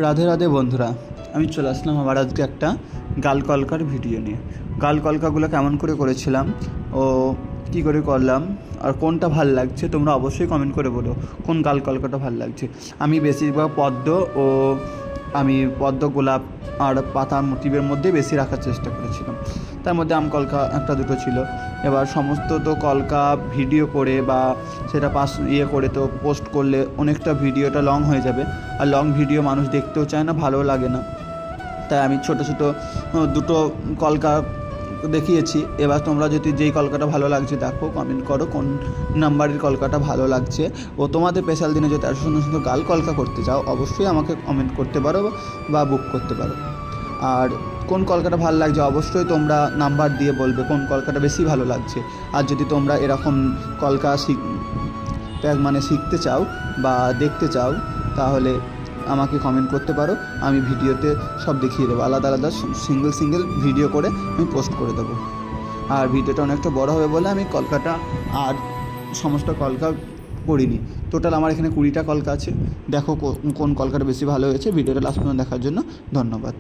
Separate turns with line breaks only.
রাধে রাধে বন্ধুরা, আমি চলে আসলাম আবার আজকে একটা গাল কলকার ভিডিও নিয়ে। গাল কলকাগুলো কেমন করে করেছিলাম ও কী করে করলাম আর কোনটা ভাল লাগছে তোমরা অবশ্যই কমেন্ট করে বলো কোন গাল কলকাটা ভাল লাগছে। আমি বেশিরভাগ পদ্ম গোলাপ আর পাতা মোটিভের মধ্যে বেশি রাখার চেষ্টা করেছিলাম। তার মধ্যে আম কলকা একটা দুটো ছিল। এবার সমস্ত তো কলকা ভিডিও করে বা সেটা করে তো পোস্ট করলে অনেকটা ভিডিওটা লং হয়ে যাবে, আর লং ভিডিও মানুষ দেখতেও চায় না, ভালোও লাগে না। তাই আমি ছোটো ছোটো দুটো কলকা দেখিয়েছি। এবার তোমরা যদি যেই কলকাটা ভালো লাগছে দেখো, কমেন্ট করো কোন নাম্বারের কলকাটা ভালো লাগছে। ও তোমাদের স্পেশাল দিনে যদি এত সুন্দর সুন্দর গাল কলকা করতে চাও অবশ্যই আমাকে কমেন্ট করতে পারো বা বুক করতে পারো। আর কোন কলকাটা ভালো লাগছে অবশ্যই তোমরা নাম্বার দিয়ে বলবে কোন কলকাটা বেশি ভালো লাগছে। আর যদি তোমরা এরকম কলকা শিখতে চাও বা দেখতে চাও তাহলে আমাকে কমেন্ট করতে পারো। আমি ভিডিওতে সব দেখিয়ে দেবো, আলাদা আলাদা সিঙ্গেল ভিডিও করে আমি পোস্ট করে দেবো। আর ভিডিওটা অনেকটা বড় হবে বলে আমি কলকাটা আর সমস্ত কলকা করিনি। টোটাল আমার এখানে 20টা কলকা আছে। দেখো কোন কলকাটা বেশি ভালো হয়েছে। ভিডিওটা লাস্ট পর্যন্ত দেখার জন্য ধন্যবাদ।